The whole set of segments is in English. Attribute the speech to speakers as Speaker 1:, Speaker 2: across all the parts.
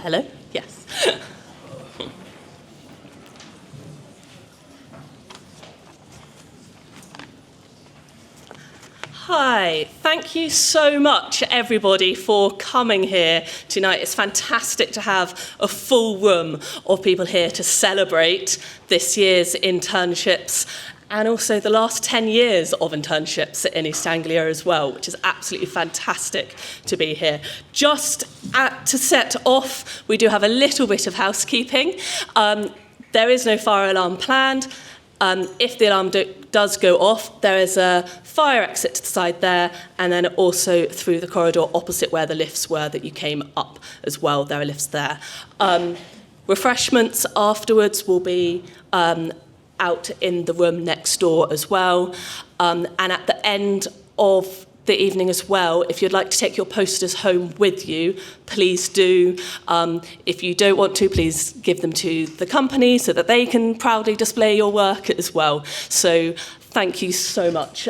Speaker 1: hello. Yes. Hi, thank you so much, everybody, for coming here tonight. It's fantastic to have a full room of people here to celebrate this year's internships and also the last 10 years of internships in East Anglia as well, which is absolutely fantastic to be here. To set off, we do have a little bit of housekeeping. There is no fire alarm planned. If the alarm does go off, there is a fire exit to the side there, and then also through the corridor opposite where the lifts were that you came up as well. There are lifts there. Refreshments afterwards will be out in the room next door as well. And at the end of the evening as well, if you'd like to take your posters home with you, please do. If you don't want to, please give them to the company so that they can proudly display your work as well. So thank you so much.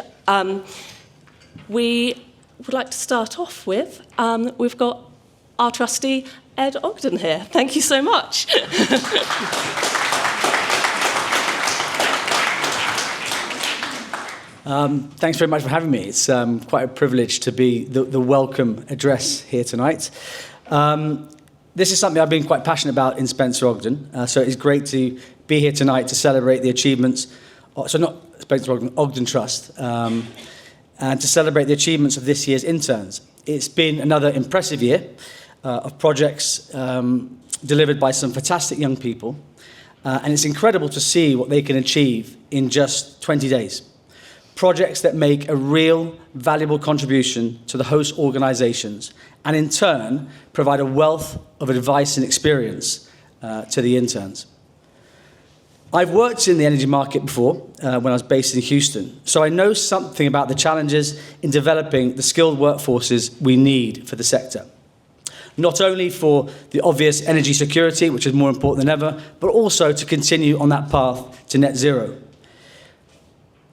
Speaker 1: We would like to start off with, we've got our trustee, Ed Ogden here. Thank you so much.
Speaker 2: Thanks very much for having me. It's quite a privilege to be the welcome address here tonight. This is something I've been quite passionate about in Spencer Ogden, so it's great to be here tonight to celebrate the achievements, not Spencer Ogden, Ogden Trust, and to celebrate the achievements of this year's interns. It's been another impressive year of projects delivered by some fantastic young people, and it's incredible to see what they can achieve in just 20 days. Projects that make a real, valuable contribution to the host organisations and in turn provide a wealth of advice and experience to the interns. I've worked in the energy market before when I was based in Houston, so I know something about the challenges in developing the skilled workforces we need for the sector. Not only for the obvious energy security, which is more important than ever, but also to continue on that path to net zero.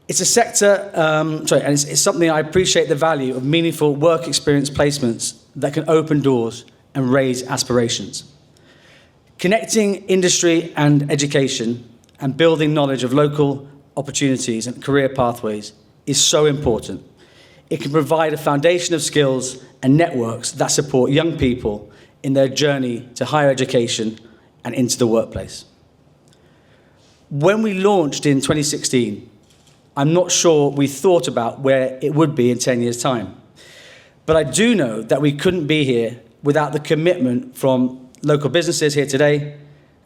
Speaker 2: It's a sector, and it's something I appreciate the value of meaningful work experience placements that can open doors and raise aspirations. Connecting industry and education and building knowledge of local opportunities and career pathways is so important. It can provide a foundation of skills and networks that support young people in their journey to higher education and into the workplace. When we launched in 2016, I'm not sure we thought about where it would be in 10 years' time. But I do know that we couldn't be here without the commitment from local businesses here today,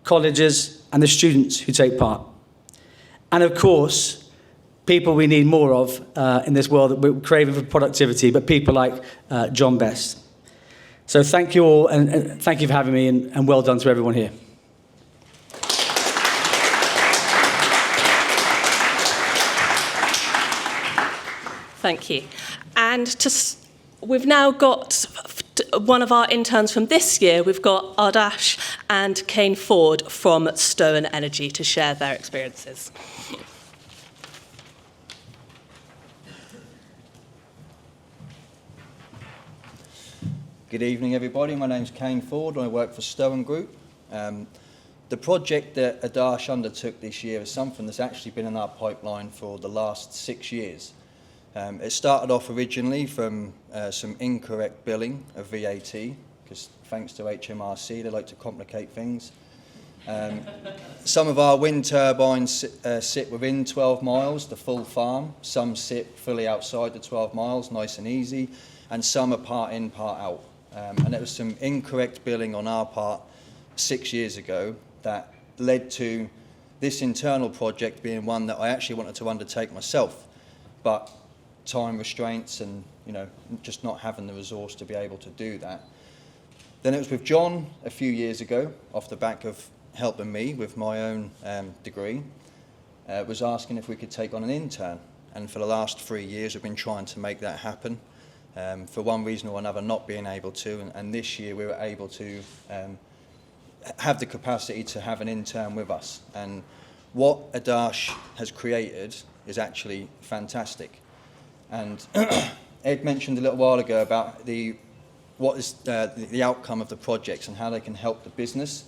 Speaker 2: colleges, and the students who take part. And of course, people we need more of in this world that we're craving for productivity, but people like John Best. So thank you all, and thank you for having me, and well done to everyone here.
Speaker 1: Thank you. And we've now got one of our interns from this year. We've got Ardash and Kane Ford from Stowen Energy to share their experiences.
Speaker 3: Good evening, everybody. My name's Kane Ford. I work for Stowen Group. The project that Ardash undertook this year is something that's actually been in our pipeline for the last 6 years. It started off originally from some incorrect billing of VAT, because thanks to HMRC, they like to complicate things. Some of our wind turbines sit within 12 miles, the full farm. Some sit fully outside the 12 miles, nice and easy. And some are part in, part out. And there was some incorrect billing on our part 6 years ago that led to this internal project being one that I actually wanted to undertake myself. But time restraints and just not having the resource to be able to do that. Then it was with John a few years ago, off the back of helping me with my own degree, was asking if we could take on an intern. And for the last 3 years we've been trying to make that happen. For one reason or another not being able to, and this year we were able to have the capacity to have an intern with us. And what Ardash has created is actually fantastic. And Ed mentioned a little while ago about the what is the outcome of the projects and how they can help the business.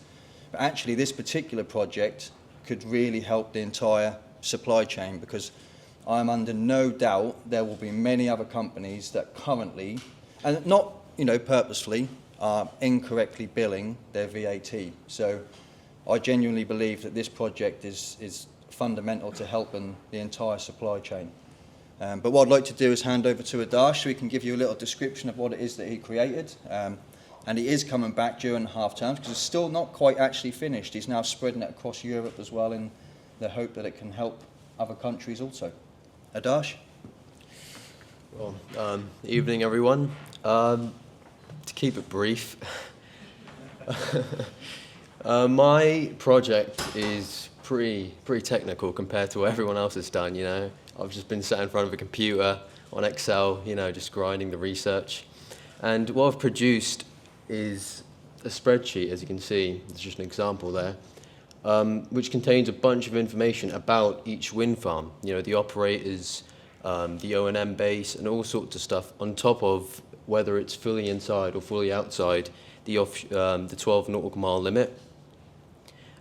Speaker 3: But actually, this particular project could really help the entire supply chain, because I'm under no doubt there will be many other companies that currently, and not purposefully, are incorrectly billing their VAT. So I genuinely believe that this project is fundamental to helping the entire supply chain. But what I'd like to do is hand over to Adarsh so he can give you a little description of what it is that he created. And he is coming back during the half terms because it's still not quite actually finished. He's now spreading it across Europe as well in the hope that it can help other countries also. Adarsh?
Speaker 4: Well, evening everyone. To keep it brief, my project is pretty technical compared to what everyone else has done. I've just been sat in front of a computer on Excel, just grinding the research. And what I've produced is a spreadsheet, as you can see. It's just an example there, which contains a bunch of information about each wind farm. The operators, the O&M base, and all sorts of stuff on top of whether it's fully inside or fully outside the 12 nautical mile limit.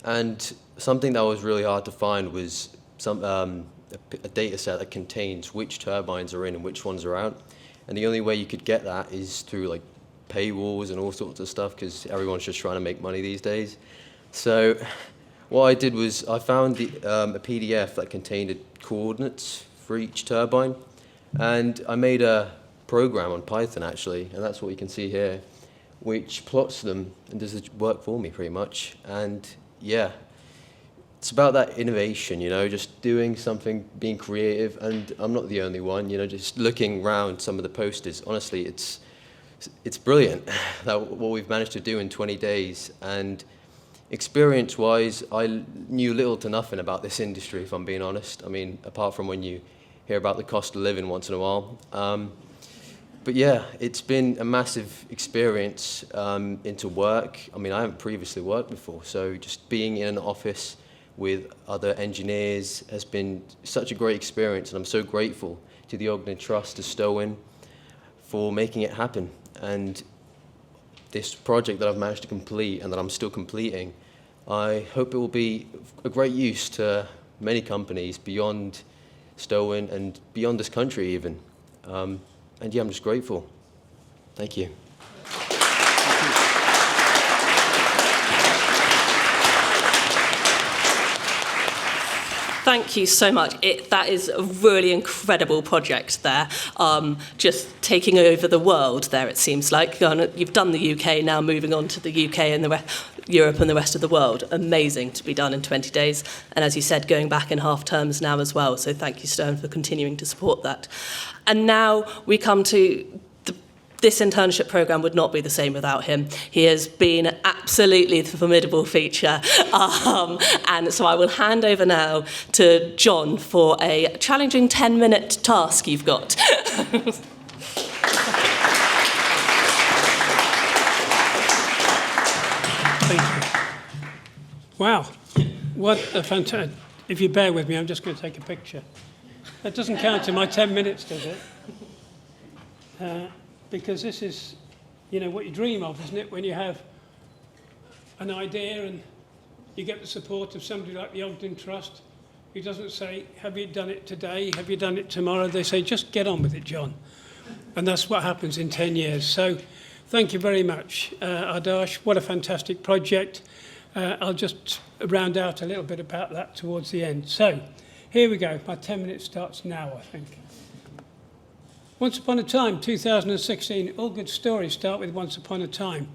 Speaker 4: And something that was really hard to find was a data set that contains which turbines are in and which ones are out. And the only way you could get that is through paywalls and all sorts of stuff, because everyone's just trying to make money these days. So what I did was I found a PDF that contained the coordinates for each turbine, and I made a program on Python actually, and that's what you can see here, which plots them and does the work for me pretty much. And yeah, it's about that innovation, just doing something, being creative. And I'm not the only one, just looking around some of the posters. Honestly, it's brilliant what we've managed to do in 20 days. And experience-wise, I knew little to nothing about this industry, if I'm being honest. I mean, apart from when you hear about the cost of living once in a while. But yeah, it's been a massive experience into work. I mean, I haven't previously worked before, so just being in an office with other engineers has been such a great experience, and I'm so grateful to the Ogden Trust, to Stowin, for making it happen. And this project that I've managed to complete and that I'm still completing, I hope it will be a great use to many companies beyond Stowin and beyond this country even. And yeah, I'm just grateful. Thank you.
Speaker 1: Thank you so much. That is a really incredible project there. Just taking over the world there, it seems like. You've done the UK, now moving on to the UK and Europe and the rest of the world. Amazing to be done in 20 days. And as you said, going back in half terms now as well. So thank you, Stone, for continuing to support that. And now we come to this internship programme would not be the same without him. He has been absolutely the formidable feature. And so I will hand over now to John for a challenging 10-minute task you've got.
Speaker 5: Thank you. Wow, what a fantastic... If you bear with me, I'm just going to take a picture. That doesn't count to my 10 minutes, does it? Because this is, what you dream of, isn't it? When you have an idea and you get the support of somebody like the Ogden Trust, who doesn't say, have you done it today? Have you done it tomorrow? They say, just get on with it, John. And that's what happens in 10 years. So thank you very much, Adarsh. What a fantastic project. I'll just round out a little bit about that towards the end. So here we go. My 10 minutes starts now, I think. Once upon a time, 2016, all good stories start with once upon a time.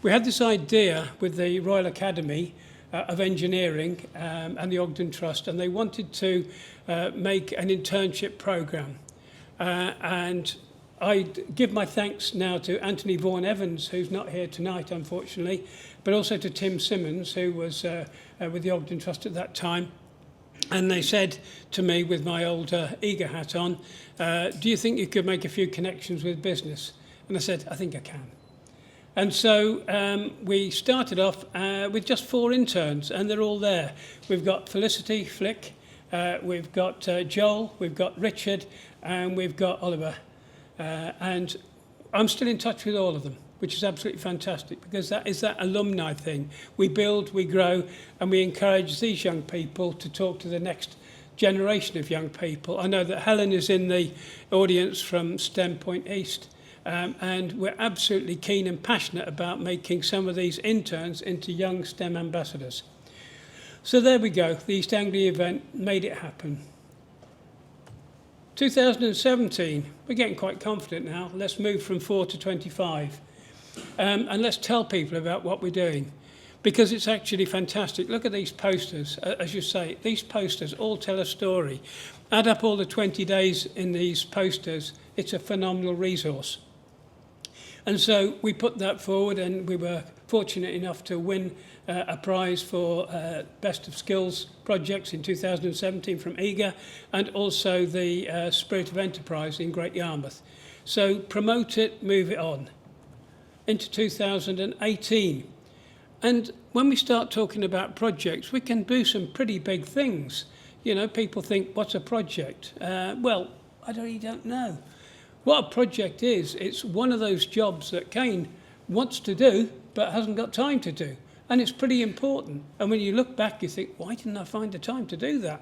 Speaker 5: We had this idea with the Royal Academy of Engineering and the Ogden Trust, and they wanted to make an internship programme. And I give my thanks now to Anthony Vaughan Evans, who's not here tonight, unfortunately, but also to Tim Simmons, who was with the Ogden Trust at that time. And they said to me, with my old eager hat on, do you think you could make a few connections with business? And I said, I think I can. And so we started off with just 4 interns, and they're all there. We've got Felicity Flick, we've got Joel, we've got Richard, and we've got Oliver. And I'm still in touch with all of them. which is absolutely fantastic, because that is that alumni thing. We build, we grow, and we encourage these young people to talk to the next generation of young people. I know that Helen is in the audience from STEM Point East, and we're absolutely keen and passionate about making some of these interns into young STEM ambassadors. So there we go, the East Anglia event made it happen. 2017, we're getting quite confident now. Let's move from 4 to 25. And let's tell people about what we're doing, because it's actually fantastic. Look at these posters. As you say, these posters all tell a story. Add up all the 20 days in these posters, it's a phenomenal resource. And so we put that forward, and we were fortunate enough to win a prize for Best of Skills projects in 2017 from EAGA, and also the Spirit of Enterprise in Great Yarmouth. So promote it, move it on. Into 2018. And when we start talking about projects, we can do some pretty big things. You know, people think, what's a project? Well, I really don't know. What a project is, it's one of those jobs that Kane wants to do, but hasn't got time to do. And it's pretty important. And when you look back, you think, why didn't I find the time to do that?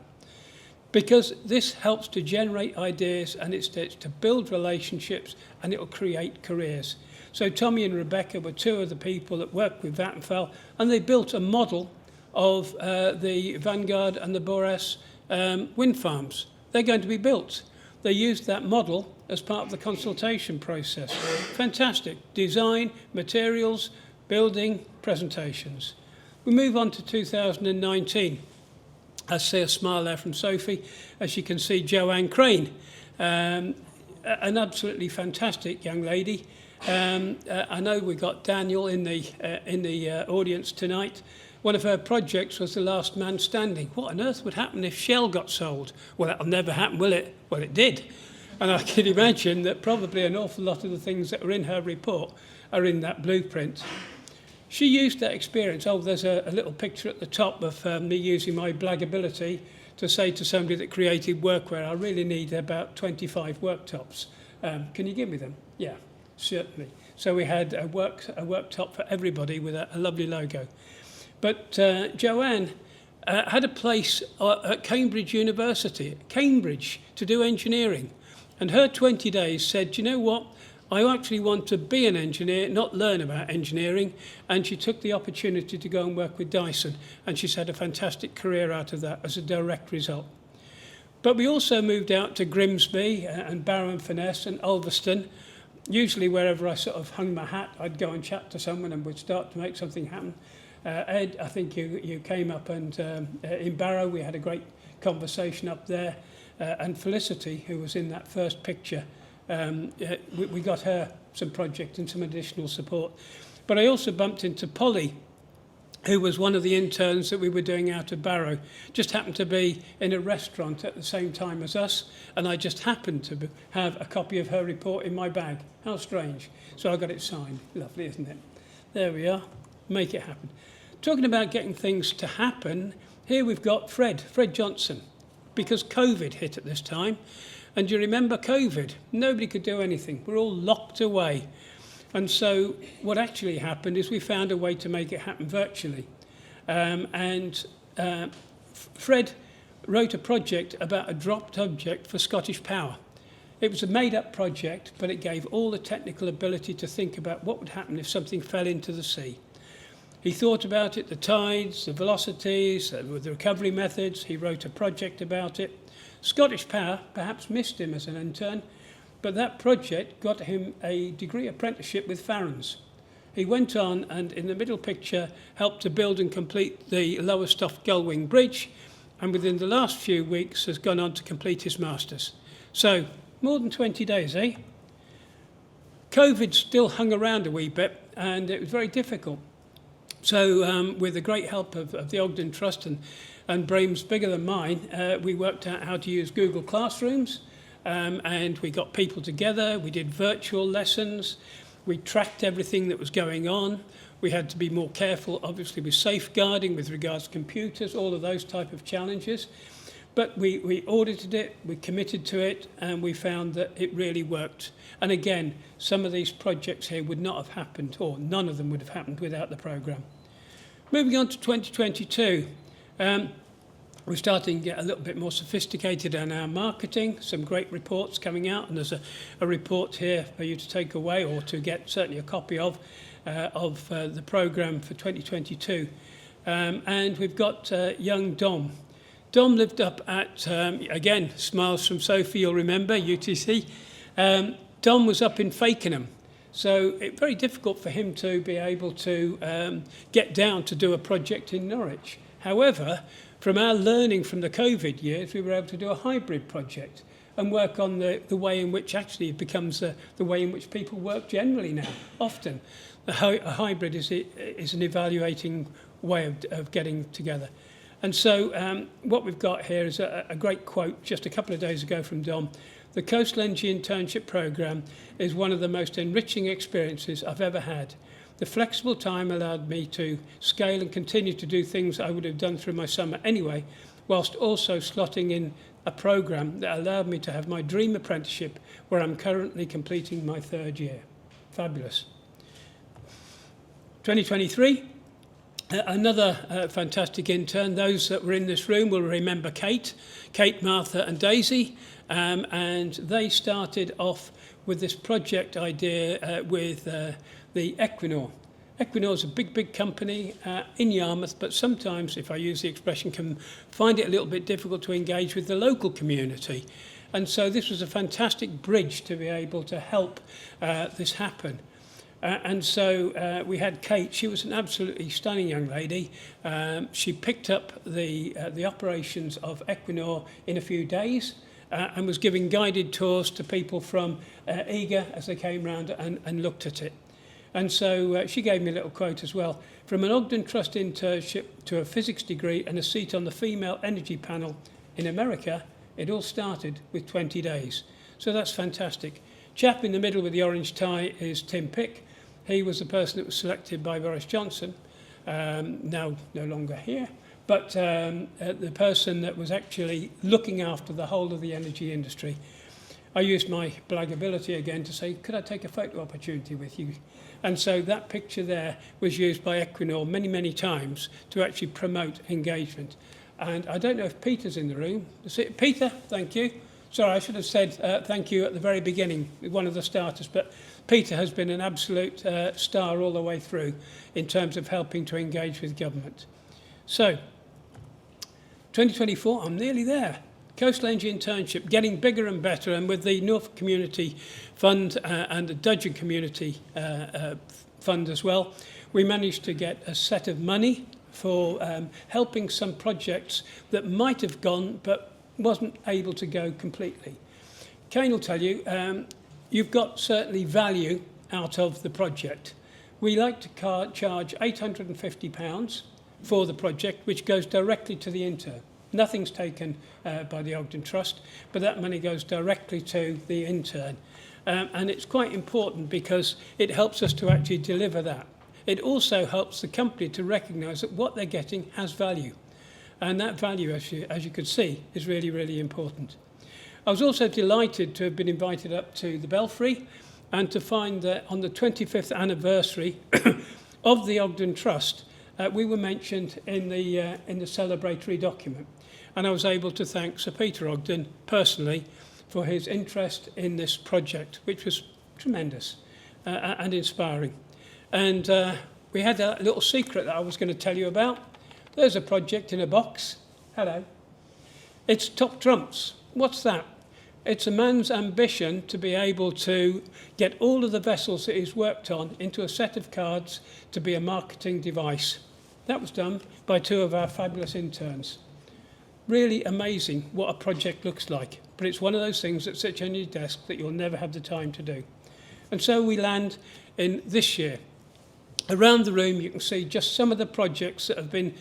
Speaker 5: Because this helps to generate ideas, and it's to build relationships, and it will create careers. So Tommy and Rebecca were two of the people that worked with Vattenfall, and they built a model of the Vanguard and the Boreas wind farms. They're going to be built. They used that model as part of the consultation process. Fantastic. Design, materials, building, presentations. We move on to 2019. I see a smile there from Sophie. As you can see, Joanne Crane, an absolutely fantastic young lady. I know we got Daniel in the audience tonight. One of her projects was The Last Man Standing. What on earth would happen if Shell got sold? Well, that'll never happen, will it? Well, it did. And I can imagine that probably an awful lot of the things that are in her report are in that blueprint. She used that experience. Oh, there's a little picture at the top of me using my blaggability to say to somebody that created workwear, I really need about 25 worktops. Can you give me them? Yeah, certainly. So we had a worktop for everybody with a lovely logo. But Joanne had a place at Cambridge University, Cambridge, to do engineering. And her 20 days said, you know what? I actually want to be an engineer, not learn about engineering. And she took the opportunity to go and work with Dyson. And she's had a fantastic career out of that as a direct result. But we also moved out to Grimsby and Barrow-in-Furness and Ulverston. Usually wherever I sort of hung my hat, I'd go and chat to someone and we'd start to make something happen. Ed, I think you came up, and in Barrow we had a great conversation up there. And Felicity, who was in that first picture, we got her some project and some additional support. But I also bumped into Polly, who was one of the interns that we were doing out of Barrow. Just happened to be in a restaurant at the same time as us, and I just happened to have a copy of her report in my bag. How strange. So I got it signed. Lovely, isn't it? There we are. Make it happen. Talking about getting things to happen, here we've got Fred Johnson, because COVID hit at this time. And you remember COVID? Nobody could do anything. We're all locked away. And so what actually happened is we found a way to make it happen virtually. Fred wrote a project about a dropped object for Scottish Power. It was a made-up project, but it gave all the technical ability to think about what would happen if something fell into the sea. He thought about it, the tides, the velocities, the recovery methods. He wrote a project about it. Scottish Power perhaps missed him as an intern, but that project got him a degree apprenticeship with Farron's. He went on and, in the middle picture, helped to build and complete the Lowestoft Gullwing Bridge, and within the last few weeks has gone on to complete his Masters. So, more than 20 days, eh? COVID still hung around a wee bit, and it was very difficult. So with the great help of the Ogden Trust and brains bigger than mine, we worked out how to use Google Classrooms, and we got people together. We did virtual lessons. We tracked everything that was going on. We had to be more careful, obviously, with safeguarding with regards to computers, all of those type of challenges. But we audited it, we committed to it, and we found that it really worked. And again, some of these projects here would not have happened, or none of them would have happened without the programme. Moving on to 2022, we're starting to get a little bit more sophisticated in our marketing, some great reports coming out, and there's a report here for you to take away or to get certainly a copy of the programme for 2022. And we've got young Dom. Dom lived up at, again, smiles from Sophie, you'll remember, UTC. Dom was up in Fakenham. So it's very difficult for him to be able to get down to do a project in Norwich. However, from our learning from the COVID years, we were able to do a hybrid project and work on the way in which actually it becomes the way in which people work generally now, often. A hybrid is an evaluating way of getting together. And so what we've got here is a great quote just a couple of days ago from Dom. The Coastal Energy Internship Programme is one of the most enriching experiences I've ever had. The flexible time allowed me to scale and continue to do things I would have done through my summer anyway, whilst also slotting in a programme that allowed me to have my dream apprenticeship where I'm currently completing my 3rd year. Fabulous. 2023. Another fantastic intern. Those that were in this room will remember Kate, Martha and Daisy, and they started off with this project idea with the Equinor. Equinor is a big company in Yarmouth, but sometimes, if I use the expression, can find it a little bit difficult to engage with the local community. And so this was a fantastic bridge to be able to help this happen. And so we had Kate. She was an absolutely stunning young lady. She picked up the operations of Equinor in a few days and was giving guided tours to people from Eager as they came round and looked at it. And so she gave me a little quote as well. From an Ogden Trust internship to a physics degree and a seat on the female energy panel in America, it all started with 20 days. So that's fantastic. Chap in the middle with the orange tie is Tim Pick. He was the person that was selected by Boris Johnson, now no longer here, but the person that was actually looking after the whole of the energy industry. I used my blaggability again to say, could I take a photo opportunity with you? And so that picture there was used by Equinor many times to actually promote engagement. And I don't know if Peter's in the room. Peter, thank you. Sorry, I should have said thank you at the very beginning, one of the starters, but Peter has been an absolute star all the way through in terms of helping to engage with government. So, 2024, I'm nearly there. Coastal Energy Internship, getting bigger and better, and with the Norfolk Community Fund and the Dudgeon Community Fund as well, we managed to get a set of money for helping some projects that might have gone but wasn't able to go completely. Kane will tell you, you've got certainly value out of the project. We like to charge £850 for the project, which goes directly to the intern. Nothing's taken by the Ogden Trust, but that money goes directly to the intern. And it's quite important because it helps us to actually deliver that. It also helps the company to recognise that what they're getting has value. And that value, as you could see, is really important. I was also delighted to have been invited up to the Belfry and to find that on the 25th anniversary of the Ogden Trust, we were mentioned in the celebratory document. And I was able to thank Sir Peter Ogden personally for his interest in this project, which was tremendous and inspiring. And we had a little secret that I was going to tell you about. There's a project in a box. Hello. It's top trumps. What's that? It's a man's ambition to be able to get all of the vessels that he's worked on into a set of cards to be a marketing device. That was done by 2 of our fabulous interns. Really amazing what a project looks like. But it's one of those things that sits on your desk that you'll never have the time to do. And so we land in this year. Around the room, you can see just some of the projects that have been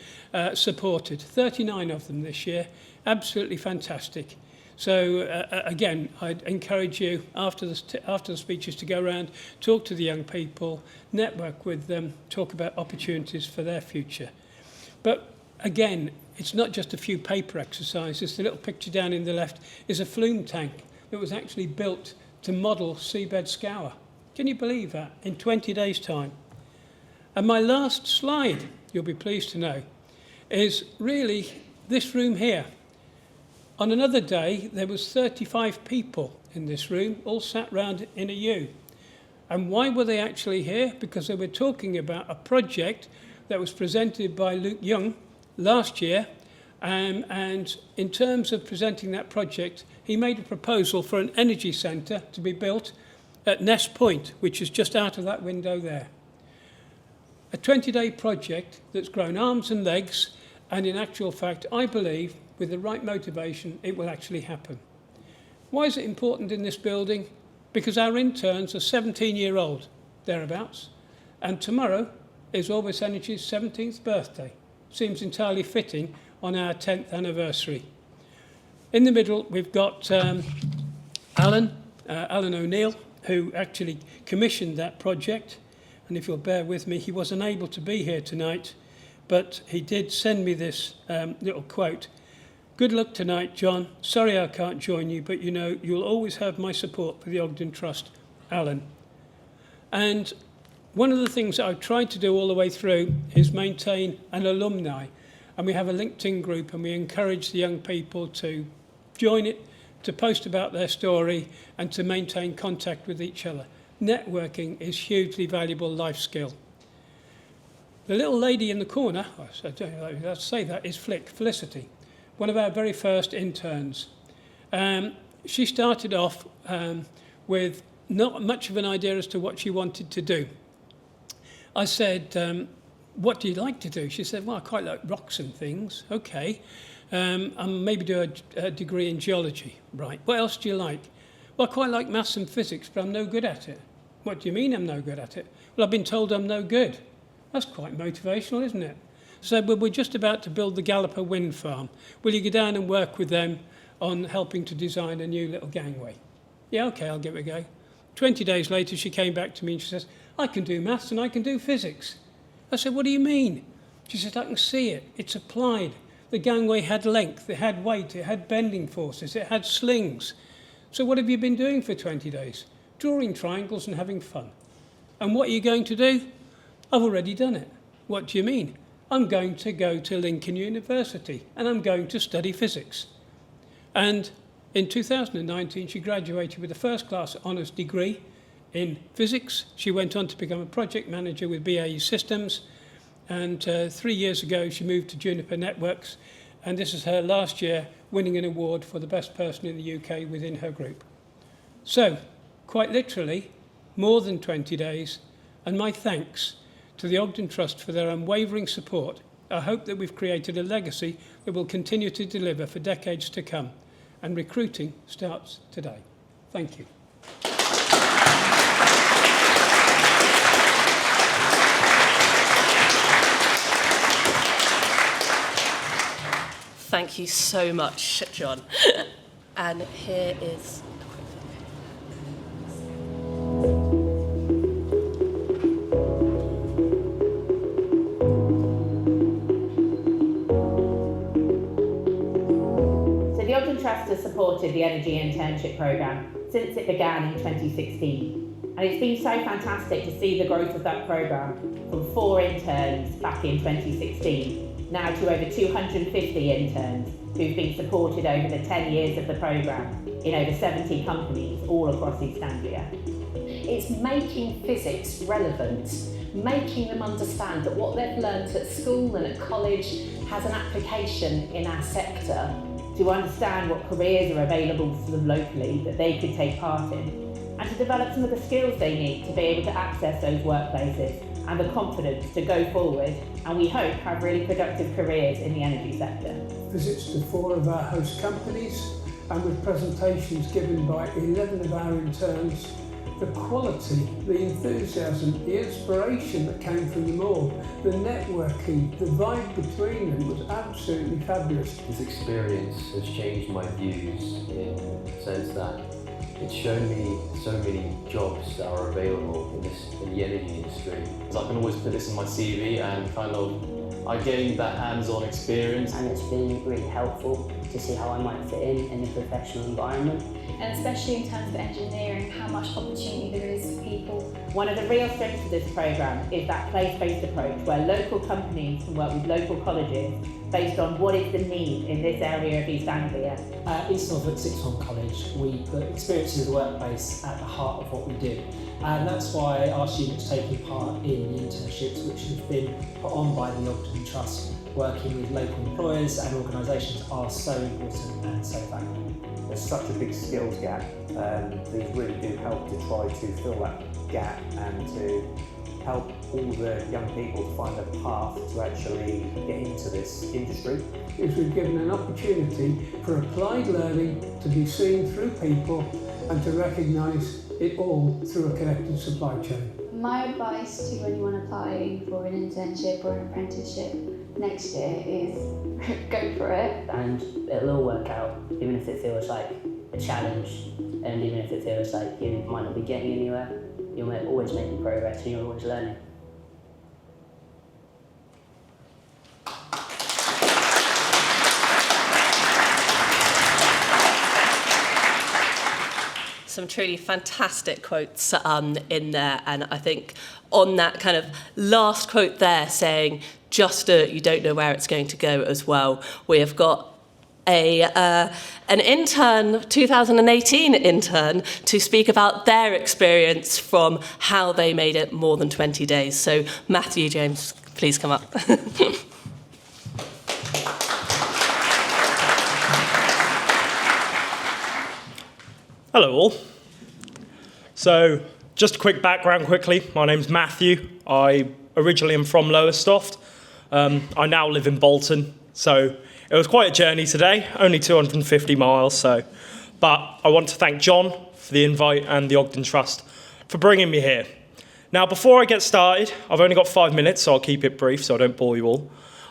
Speaker 5: supported. 39 of them this year. Absolutely fantastic. So, again, I'd encourage you, after the speeches, to go around, talk to the young people, network with them, talk about opportunities for their future. But again, it's not just a few paper exercises. The little picture down in the left is a flume tank that was actually built to model seabed scour. Can you believe that? In 20 days' time. And my last slide, you'll be pleased to know, is really this room here. On another day, there was 35 people in this room, all sat round in a U. And why were they actually here? Because they were talking about a project that was presented by Luke Young last year. And in terms of presenting that project, he made a proposal for an energy centre to be built at Nest Point, which is just out of that window there. A 20-day project that's grown arms and legs, and in actual fact, I believe, with the right motivation, it will actually happen. Why is it important in this building? Because our interns are 17-year-old, thereabouts, and tomorrow is Orbis Energy's 17th birthday. Seems entirely fitting on our 10th anniversary. In the middle, we've got Alan O'Neill, who actually commissioned that project. And if you'll bear with me, he wasn't able to be here tonight, but he did send me this little quote. "Good luck tonight, John. Sorry I can't join you, but you know, you'll always have my support for the Ogden Trust, Alan." And one of the things that I've tried to do all the way through is maintain an alumni. And we have a LinkedIn group, and we encourage the young people to join it, to post about their story, and to maintain contact with each other. Networking is hugely valuable life skill. The little lady in the corner, I don't know how to say that, is Felicity, one of our very first interns. She started off with not much of an idea as to what she wanted to do. I said, "What do you like to do?" She said, "Well, I quite like rocks and things." "Okay. And maybe do a degree in geology." "Right. What else do you like?" "Well, I quite like maths and physics, but I'm no good at it." "What do you mean I'm no good at it?" "Well, I've been told I'm no good." That's quite motivational, isn't it? So we're just about to build the Galloper wind farm. Will you go down and work with them on helping to design a new little gangway? "Yeah, okay, I'll give it a go." 20 days later, she came back to me and she says, "I can do maths and I can do physics." I said, "What do you mean?" She said, "I can see it. It's applied. The gangway had length, it had weight, it had bending forces, it had slings. So what have you been doing for 20 days? Drawing triangles and having fun. And what are you going to do?" "I've already done it." "What do you mean?" "I'm going to go to Lincoln University and I'm going to study physics." And in 2019, she graduated with a first-class honours degree in physics. She went on to become a project manager with BAE Systems. And 3 years ago, she moved to Juniper Networks. And this is her last year winning an award for the best person in the UK within her group. So, quite literally, more than 20 days. And my thanks to the Ogden Trust for their unwavering support. I hope that we've created a legacy that will continue to deliver for decades to come. And recruiting starts today. Thank you.
Speaker 1: Thank you so much, John. And here is...
Speaker 6: The Ogden Trust has supported the Energy Internship Programme since it began in 2016, and it's been so fantastic to see the growth of that programme from 4 interns back in 2016 now to over 250 interns who've been supported over the 10 years of the programme in over 70 companies all across East Anglia.
Speaker 7: It's making physics relevant, making them understand that what they've learnt at school and at college has an application in our sector,
Speaker 6: to understand what careers are available to them locally that they could take part in, and to develop some of the skills they need to be able to access those workplaces and the confidence to go forward and we hope have really productive careers in the energy sector.
Speaker 5: Visits to 4 of our host companies and with presentations given by 11 of our interns. The quality, the enthusiasm, the inspiration that came from them all, the networking, the vibe between them was absolutely fabulous.
Speaker 4: This experience has changed my views in the sense that
Speaker 8: It's shown me so many jobs that are available in the energy industry.
Speaker 9: So I can always put this in my CV and kind of I gained that hands-on experience.
Speaker 10: And it's been really helpful to see how I might fit in a professional environment.
Speaker 11: And especially in terms of engineering, how much opportunity there is for people.
Speaker 6: One of the real strengths of this programme is that place-based approach where local companies can work with local colleges based on what is the need in this area of East Anglia.
Speaker 12: At East Norfolk Sixth Form College, we put experiences of the workplace at the heart of what we do. And that's why our students taking part in the internships which have been put on by the Ogden Trust, working with local employers and organisations, are so important and so valuable.
Speaker 13: There's such a big skills gap, and these really do help to try to fill that gap and to help all the young people to find a path to actually get into this industry.
Speaker 5: Is we've given an opportunity for applied learning to be seen through people and to recognise it all through a connected supply chain.
Speaker 11: My advice to anyone applying for an internship or an apprenticeship next year is go for it.
Speaker 10: And it'll all work out, even if it feels like a challenge, and even if it feels like you might not be getting anywhere, you're always making progress and you're always learning.
Speaker 1: Some truly fantastic quotes in there, and I think on that kind of last quote there saying just you don't know where it's going to go as well, we have got an intern, 2018 intern, to speak about their experience from how they made it more than 20 days. So Matthew James, please come up.
Speaker 14: Hello all. So just a quick background quickly. My name's Matthew. I originally am from Lowestoft. I now live in Bolton. So it was quite a journey today, only 250 miles. But I want to thank John for the invite and the Ogden Trust for bringing me here. Now, before I get started, I've only got 5 minutes, so I'll keep it brief so I don't bore you all.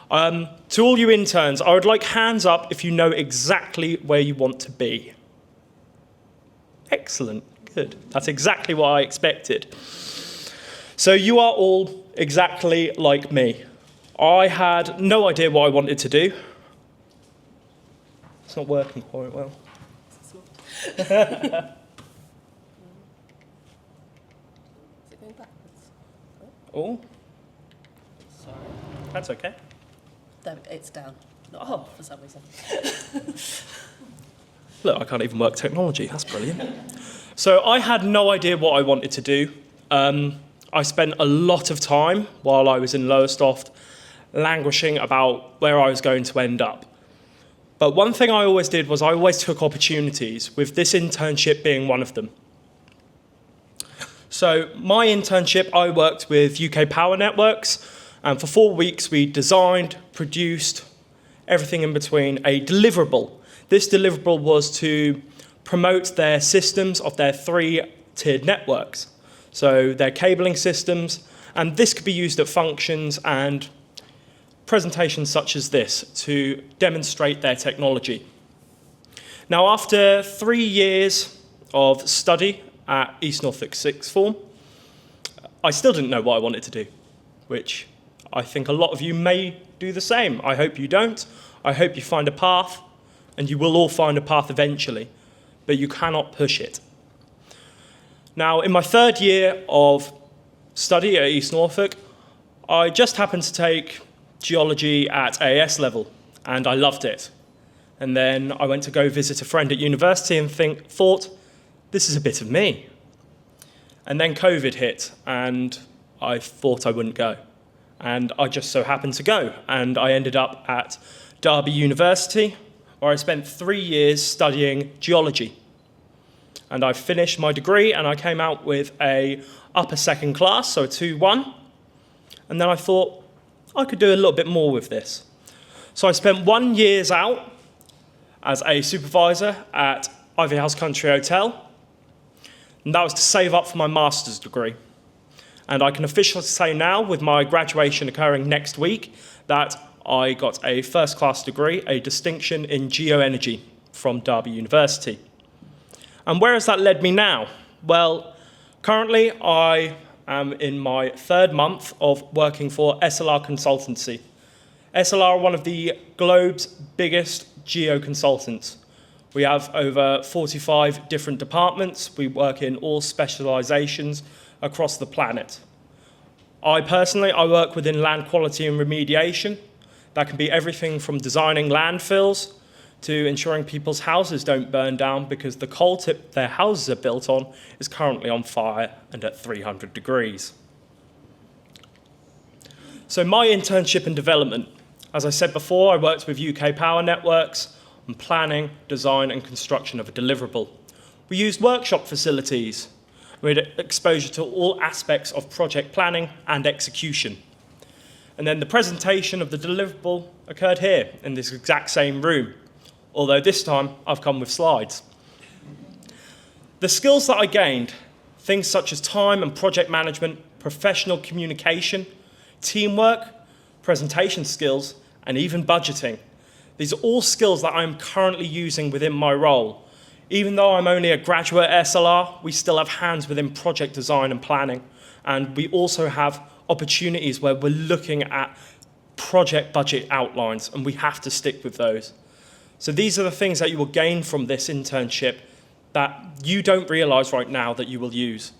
Speaker 14: To all you interns, I would like hands up if you know exactly where you want to be. Excellent, good. That's exactly what I expected. So you are all exactly like me. I had no idea what I wanted to do. It's not working quite well.
Speaker 1: Is it going backwards?
Speaker 14: Oh,
Speaker 1: Sorry.
Speaker 14: that's okay.
Speaker 1: There, it's down. Not up for some reason.
Speaker 14: Look, I can't even work technology. That's brilliant. So I had no idea what I wanted to do. I spent a lot of time while I was in Lowestoft languishing about where I was going to end up. But one thing I always did was I always took opportunities, with this internship being one of them. So my internship, I worked with UK Power Networks, and for 4 weeks we designed, produced, everything in between, a deliverable. This deliverable was to promote their systems of their 3-tiered networks. So their cabling systems, and this could be used at functions and presentations such as this to demonstrate their technology. Now, after 3 years of study at East Norfolk Sixth Form, I still didn't know what I wanted to do, which I think a lot of you may do the same. I hope you don't. I hope you find a path, and you will all find a path eventually, but you cannot push it. Now, in my 3rd year of study at East Norfolk, I just happened to take geology at AS level, and I loved it. And then I went to go visit a friend at university and thought, this is a bit of me. And then COVID hit, and I thought I wouldn't go. And I just so happened to go, and I ended up at Derby University, where I spent 3 years studying geology. And I finished my degree, and I came out with a upper second class, so a 2-1. And then I thought, I could do a little bit more with this. So I spent 1 year out as a supervisor at Ivy House Country Hotel, and that was to save up for my master's degree. And I can officially say now, with my graduation occurring next week, that I got a first-class degree, a distinction in geoenergy from Derby University. And where has that led me now? Well, currently I am in my 3rd month of working for SLR Consultancy. SLR are one of the globe's biggest geo consultants. We have over 45 different departments. We work in all specializations across the planet. I work within land quality and remediation. That can be everything from designing landfills to ensuring people's houses don't burn down because the coal tip their houses are built on is currently on fire and at 300 degrees. So my internship and development. As I said before, I worked with UK Power Networks on planning, design and construction of a deliverable. We used workshop facilities. We had exposure to all aspects of project planning and execution. And then the presentation of the deliverable occurred here in this exact same room, although this time I've come with slides. The skills that I gained, things such as time and project management, professional communication, teamwork, presentation skills, and even budgeting. These are all skills that I'm currently using within my role. Even though I'm only a graduate SLR, we still have hands within project design and planning. And we also have opportunities where we're looking at project budget outlines, and we have to stick with those. So these are the things that you will gain from this internship that you don't realize right now that you will use.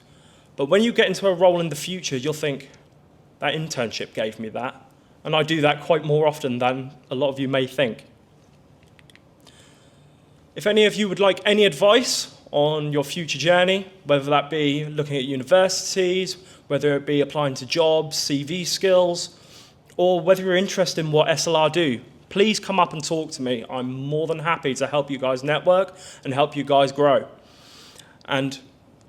Speaker 14: But when you get into a role in the future, you'll think, that internship gave me that. And I do that quite more often than a lot of you may think. If any of you would like any advice on your future journey, whether that be looking at universities, whether it be applying to jobs, CV skills, or whether you're interested in what SLR do, please come up and talk to me. I'm more than happy to help you guys network and help you guys grow. And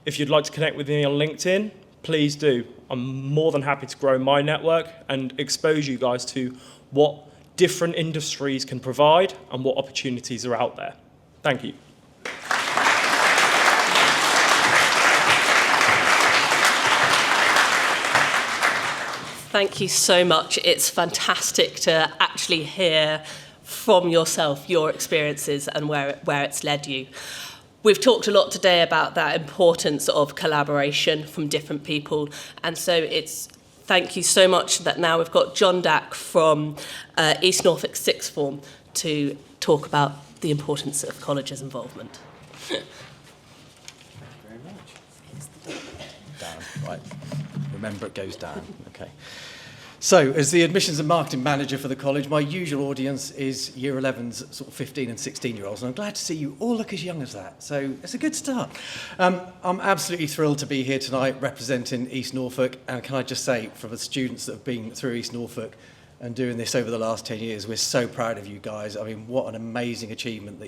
Speaker 14: if you'd like to connect with me on LinkedIn, please do. I'm more than happy to grow my network and expose you guys to what different industries can provide and what opportunities are out there. Thank you.
Speaker 1: Thank you so much. It's fantastic to actually hear from yourself your experiences and where it's led you. We've talked a lot today about that importance of collaboration from different people, and so thank you so much that now we've got John Dack from East Norfolk Sixth Form to talk about the importance of colleges' involvement.
Speaker 3: Thank you very much. Down, right. Remember it goes down. Okay. So, as the admissions and marketing manager for the college, my usual audience is Year 11's sort of 15 and 16-year-olds, and I'm glad to see you all look as young as that. So, it's a good start. I'm absolutely thrilled to be here tonight representing East Norfolk, and can I just say, for the students that have been through East Norfolk and doing this over the last 10 years, we're so proud of you guys. I mean, what an amazing achievement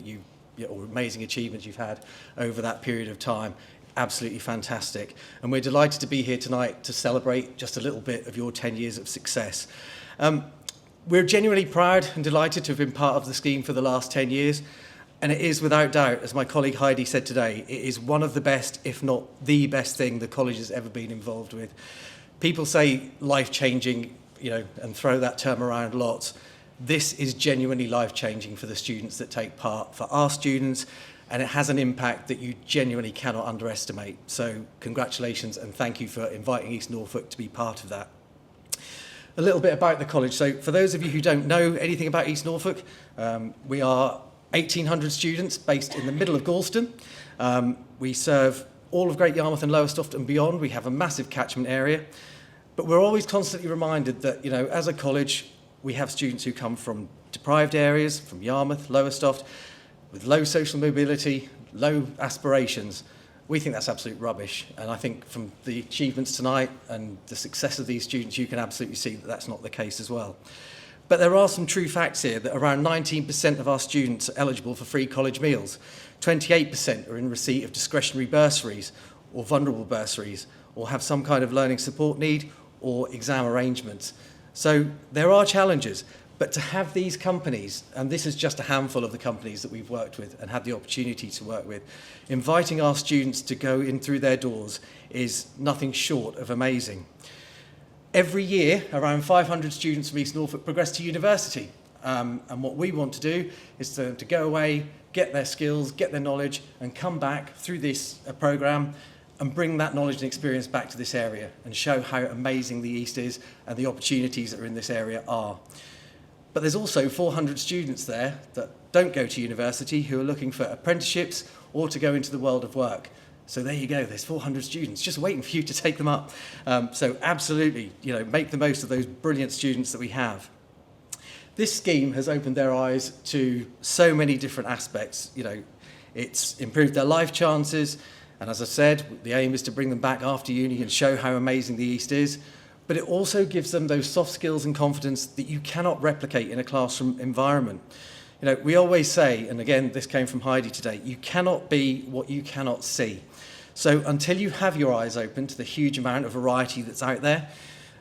Speaker 3: or amazing achievements you've had over that period of time. Absolutely fantastic. And we're delighted to be here tonight to celebrate just a little bit of your 10 years of success. We're genuinely proud and delighted to have been part of the scheme for the last 10 years. And it is without doubt, as my colleague Heidi said today, it is one of the best, if not the best thing the college has ever been involved with. People say life-changing, and throw that term around lots. This is genuinely life-changing for the students that take part, for our students, and it has an impact that you genuinely cannot underestimate. So congratulations and thank you for inviting East Norfolk to be part of that. A little bit about the college. So for those of you who don't know anything about East Norfolk, we are 1,800 students based in the middle of Galston. We serve all of Great Yarmouth and Lowestoft and beyond. We have a massive catchment area. But we're always constantly reminded that, as a college, we have students who come from deprived areas, from Yarmouth, Lowestoft, with low social mobility, low aspirations. We think that's absolute rubbish. And I think from the achievements tonight and the success of these students, you can absolutely see that that's not the case as well. But there are some true facts here that around 19% of our students are eligible for free college meals. 28% are in receipt of discretionary bursaries or vulnerable bursaries or have some kind of learning support need or exam arrangements. So there are challenges. But to have these companies, and this is just a handful of the companies that we've worked with and had the opportunity to work with, inviting our students to go in through their doors is nothing short of amazing. Every year, around 500 students from East Norfolk progress to university.
Speaker 15: And what we want to do is to go away, get their skills, get their knowledge, and come back through this programme and bring that knowledge and experience back to this area and show how amazing the East is and the opportunities that are in this area are. But there's also 400 students there that don't go to university who are looking for apprenticeships or to go into the world of work. So there you go, there's 400 students just waiting for you to take them up. So absolutely, make the most of those brilliant students that we have. This scheme has opened their eyes to so many different aspects. It's improved their life chances, and as I said, the aim is to bring them back after uni and show how amazing the East is. But it also gives them those soft skills and confidence that you cannot replicate in a classroom environment. We always say, and again, this came from Heidi today, you cannot be what you cannot see. So until you have your eyes open to the huge amount of variety that's out there,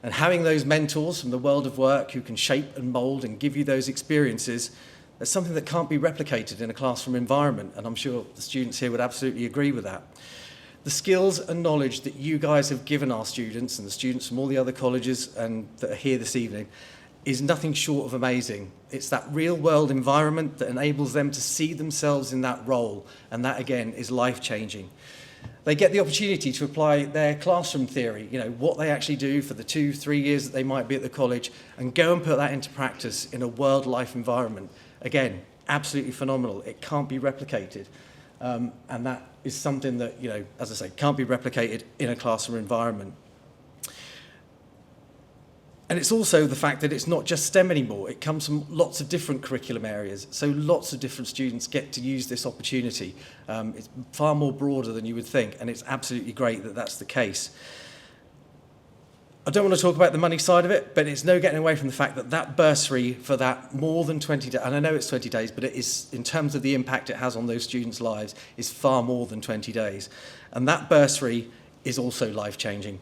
Speaker 15: and having those mentors from the world of work who can shape and mould and give you those experiences, that's something that can't be replicated in a classroom environment, and I'm sure the students here would absolutely agree with that. The skills and knowledge that you guys have given our students and the students from all the other colleges and that are here this evening is nothing short of amazing. It's that real world environment that enables them to see themselves in that role, and that again is life-changing. They get the opportunity to apply their classroom theory, what they actually do for the 2-3 years that they might be at the college, and go and put that into practice in a world life environment. Again, absolutely phenomenal. It can't be replicated. And that is something that, as I say, can't be replicated in a classroom environment. And it's also the fact that it's not just STEM anymore. It comes from lots of different curriculum areas. So lots of different students get to use this opportunity. It's far more broader than you would think, and it's absolutely great that that's the case. I don't want to talk about the money side of it, but it's no getting away from the fact that that bursary for that more than 20 days, and I know it's 20 days, but it is, in terms of the impact it has on those students' lives, is far more than 20 days. And that bursary is also life-changing.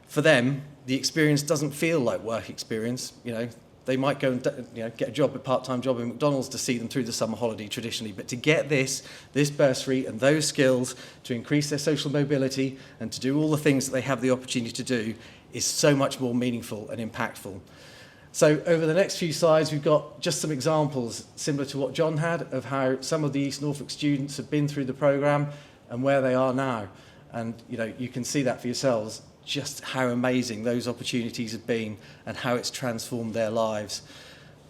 Speaker 15: For them, the experience doesn't feel like work experience. They might go and get a job, a part-time job in McDonald's to see them through the summer holiday traditionally. But to get this bursary and those skills to increase their social mobility and to do all the things that they have the opportunity to do is so much more meaningful and impactful. So over the next few slides, we've got just some examples similar to what John had of how some of the East Norfolk students have been through the programme and where they are now. And you can see that for yourselves, just how amazing those opportunities have been and how it's transformed their lives.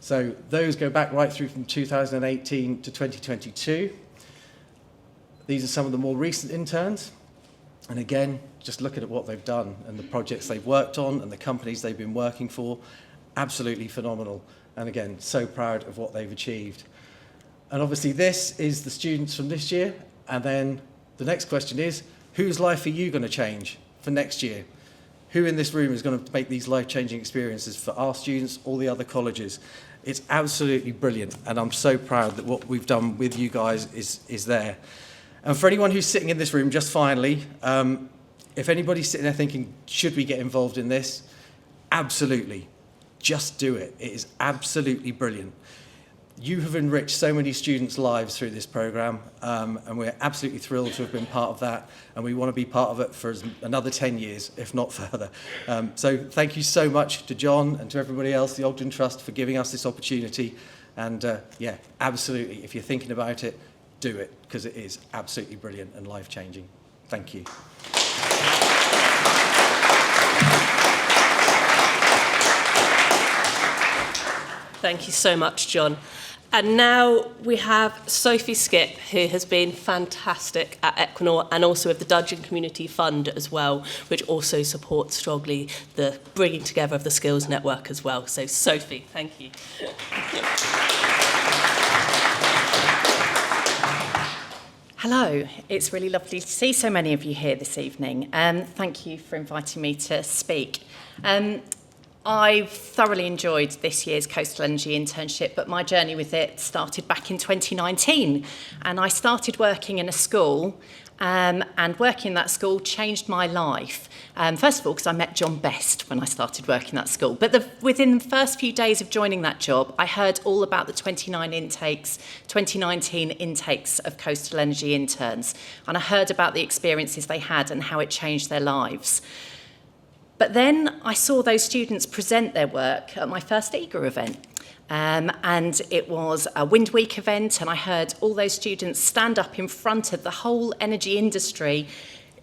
Speaker 15: So those go back right through from 2018 to 2022. These are some of the more recent interns. And again, just looking at what they've done and the projects they've worked on and the companies they've been working for, absolutely phenomenal. And again, so proud of what they've achieved. And obviously this is the students from this year. And then the next question is, whose life are you going to change for next year? Who in this room is going to make these life-changing experiences for our students, all the other colleges? It's absolutely brilliant. And I'm so proud that what we've done with you guys is there. And for anyone who's sitting in this room, just finally, if anybody's sitting there thinking, should we get involved in this? Absolutely. Just do it. It is absolutely brilliant. You have enriched so many students' lives through this programme, and we're absolutely thrilled to have been part of that, and we want to be part of it for another 10 years, if not further. So thank you so much to John and to everybody else, the Ogden Trust, for giving us this opportunity. And yeah, absolutely, if you're thinking about it, do it, because it is absolutely brilliant and life-changing. Thank you.
Speaker 1: Thank you so much, John. And now we have Sophie Skip, who has been fantastic at Equinor and also with the Dudgeon Community Fund as well, which also supports strongly the bringing together of the skills network as well. So Sophie, thank you.
Speaker 16: Hello, it's really lovely to see so many of you here this evening. Thank you for inviting me to speak. I've thoroughly enjoyed this year's Coastal Energy internship, but my journey with it started back in 2019. And I started working in a school, and working in that school changed my life. First of all, because I met John Best when I started working in that school. But within the first few days of joining that job, I heard all about the 2019 intakes of Coastal Energy interns. And I heard about the experiences they had and how it changed their lives. But then I saw those students present their work at my first EAGA event. And it was a Wind Week event, and I heard all those students stand up in front of the whole energy industry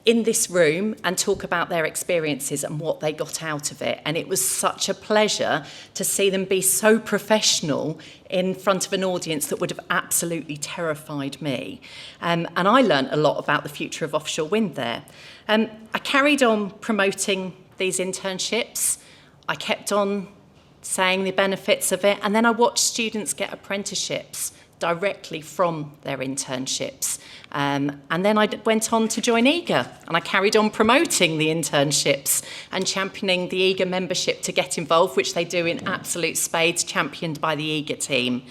Speaker 16: in this room and talk about their experiences and what they got out of it. And it was such a pleasure to see them be so professional in front of an audience that would have absolutely terrified me. And I learnt a lot about the future of offshore wind there. I carried on promoting these internships. I kept on saying the benefits of it, and then I watched students get apprenticeships directly from their internships. And then I went on to join EAGA, and I carried on promoting the internships and championing the EAGA membership to get involved, which they do in absolute spades, championed by the EAGA team.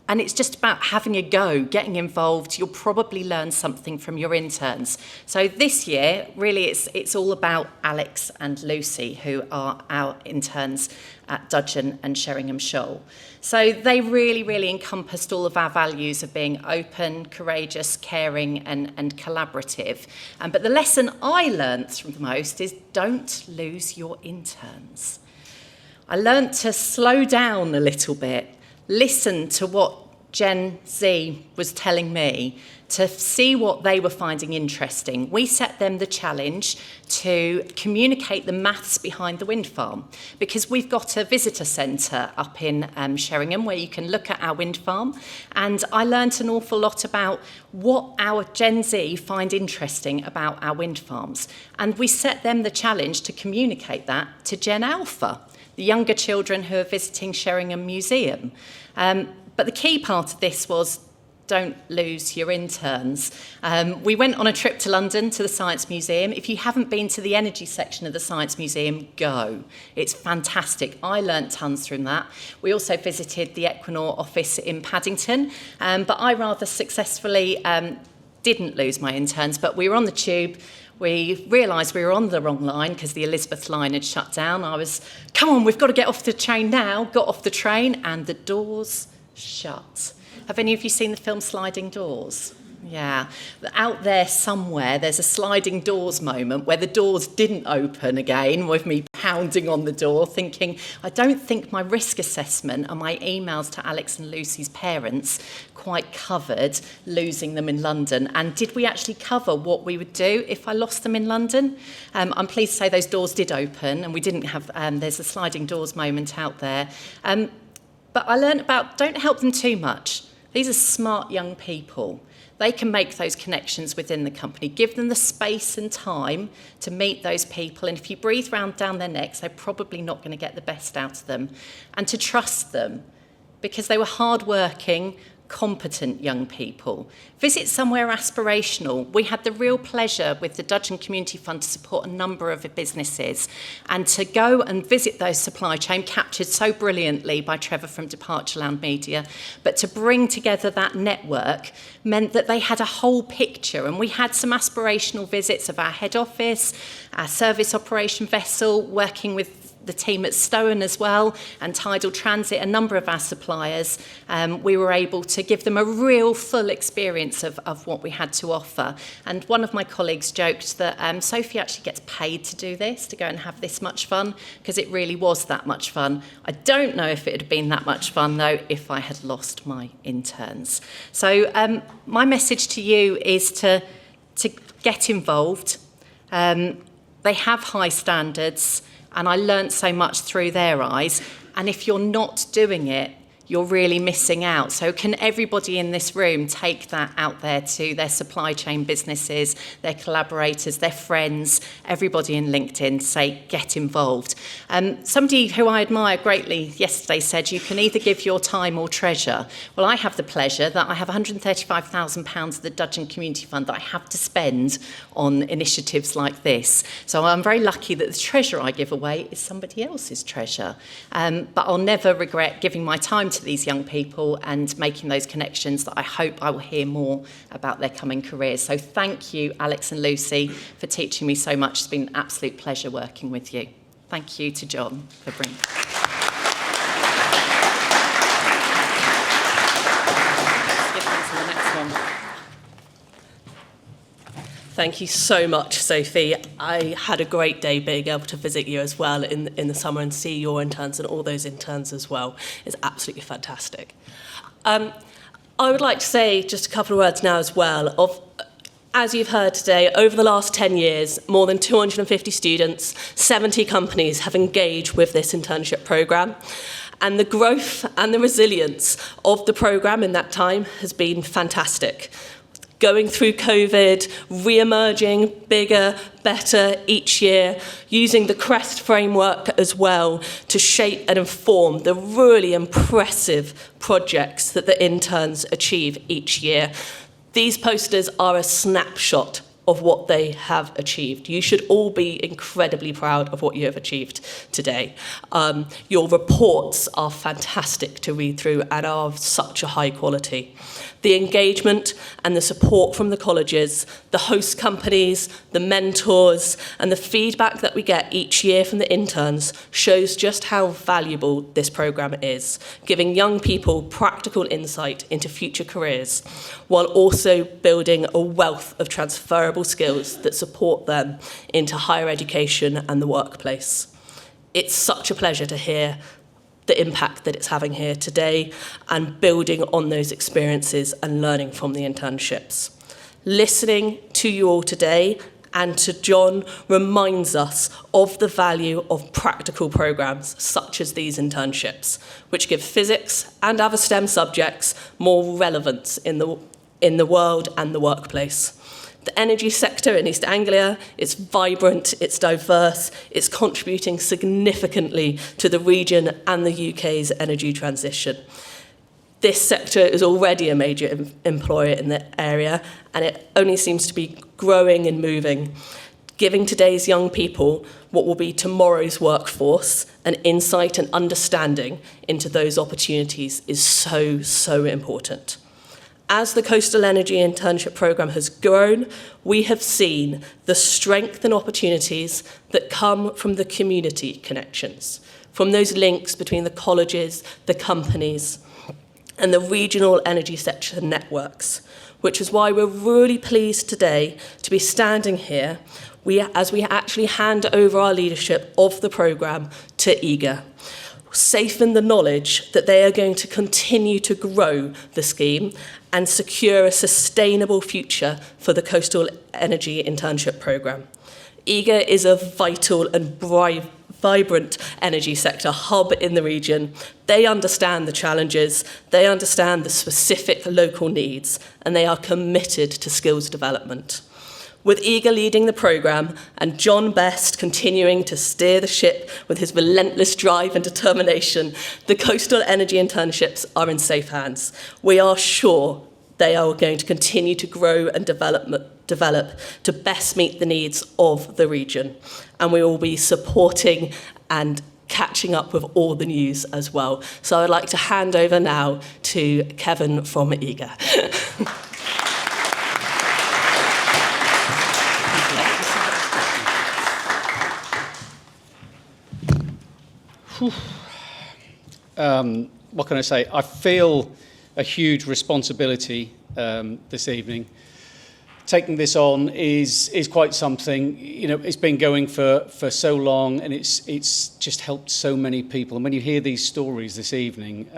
Speaker 16: And it's just about having a go, getting involved. You'll probably learn something from your interns. So this year, really, it's all about Alex and Lucy, who are our interns at Dudgeon and Sheringham Shoal. So they really, really encompassed all of our values of being open, courageous, caring, and collaborative. But the lesson I learnt from the most is don't lose your interns. I learnt to slow down a little bit, listen to what Gen Z was telling me, to see what they were finding interesting. We set them the challenge to communicate the maths behind the wind farm, because we've got a visitor centre up in Sheringham where you can look at our wind farm, and I learnt an awful lot about what our Gen Z find interesting about our wind farms, and we set them the challenge to communicate that to Gen Alpha, the younger children who are visiting Sheringham Museum. But the key part of this was don't lose your interns. We went on a trip to London to the Science Museum. If you haven't been to the energy section of the Science Museum, go. It's fantastic. I learnt tons from that. We also visited the Equinor office in Paddington, but I rather successfully didn't lose my interns, but we were on the tube. We realised we were on the wrong line because the Elizabeth line had shut down. I was, come on, we've got to get off the train now. Got off the train and the doors shut. Have any of you seen the film Sliding Doors? Yeah. Out there somewhere, there's a sliding doors moment where the doors didn't open again, with me pounding on the door, thinking, I don't think my risk assessment and my emails to Alex and Lucy's parents quite covered losing them in London. And did we actually cover what we would do if I lost them in London? I'm pleased to say those doors did open, and we didn't have, there's a sliding doors moment out there. But I learned about don't help them too much. These are smart young people. They can make those connections within the company. Give them the space and time to meet those people. And if you breathe round down their necks, they're probably not going to get the best out of them. And to trust them, because they were hardworking, competent young people. Visit somewhere aspirational. We had the real pleasure with the Dudgeon Community Fund to support a number of businesses, and to go and visit those supply chain, captured so brilliantly by Trevor from Departure Land Media, but to bring together that network meant that they had a whole picture. And we had some aspirational visits of our head office, our service operation vessel, working with the team at Stowen as well, and Tidal Transit, a number of our suppliers. We were able to give them a real full experience of what we had to offer. And one of my colleagues joked that Sophie actually gets paid to do this, to go and have this much fun, because it really was that much fun. I don't know if it had been that much fun, though, if I had lost my interns. So my message to you is to get involved. They have high standards, and I learnt so much through their eyes. And if you're not doing it, you're really missing out. So can everybody in this room take that out there to their supply chain businesses, their collaborators, their friends, everybody in LinkedIn, say, get involved. Somebody who I admire greatly yesterday said, you can either give your time or treasure. Well, I have the pleasure that I have £135,000 of the Dudgeon Community Fund that I have to spend on initiatives like this. So I'm very lucky that the treasure I give away is somebody else's treasure. But I'll never regret giving my time to these young people and making those connections that I hope I will hear more about their coming careers. So thank you, Alex and Lucy, for teaching me so much. It's been an absolute pleasure working with you. Thank you to John for bringing.
Speaker 1: Thank you so much, Sophie. I had a great day being able to visit you as well in the summer and see your interns and all those interns as well. It's absolutely fantastic. I would like to say just a couple of words now as well of, as you've heard today, over the last 10 years, more than 250 students, 70 companies have engaged with this internship programme. And the growth and the resilience of the programme in that time has been fantastic. Going through COVID, re-emerging bigger, better each year, using the CREST framework as well to shape and inform the really impressive projects that the interns achieve each year. These posters are a snapshot of what they have achieved. You should all be incredibly proud of what you have achieved today. Your reports are fantastic to read through and are of such a high quality. The engagement and the support from the colleges, the host companies, the mentors, and the feedback that we get each year from the interns shows just how valuable this programme is, giving young people practical insight into future careers, while also building a wealth of transferable skills that support them into higher education and the workplace. It's such a pleasure to hear the impact that it's having here today and building on those experiences and learning from the internships. Listening to you all today and to John reminds us of the value of practical programmes such as these internships, which give physics and other STEM subjects more relevance in the world and the workplace. The energy sector in East Anglia is vibrant, it's diverse, it's contributing significantly to the region and the UK's energy transition. This sector is already a major employer in the area, and it only seems to be growing and moving, giving today's young people what will be tomorrow's workforce, an insight and understanding into those opportunities is so, so important. As the Coastal Energy Internship Programme has grown, we have seen the strength and opportunities that come from the community connections, from those links between the colleges, the companies, and the regional energy sector networks, which is why we're really pleased today to be standing here as we actually hand over our leadership of the programme to EGA, safe in the knowledge that they are going to continue to grow the scheme and secure a sustainable future for the Coastal Energy Internship Programme. EGA is a vital and vibrant energy sector hub in the region. They understand the challenges, they understand the specific local needs, and they are committed to skills development. With EGA leading the programme and John Best continuing to steer the ship with his relentless drive and determination, the Coastal Energy Internships are in safe hands. We are sure they are going to continue to grow and develop to best meet the needs of the region. And we will be supporting and catching up with all the news as well. So I'd like to hand over now to Kevin from EGA.
Speaker 17: What can I say? I feel a huge responsibility this evening. Taking this on is quite something. You know, it's been going for so long, and it's just helped so many people. And when you hear these stories this evening,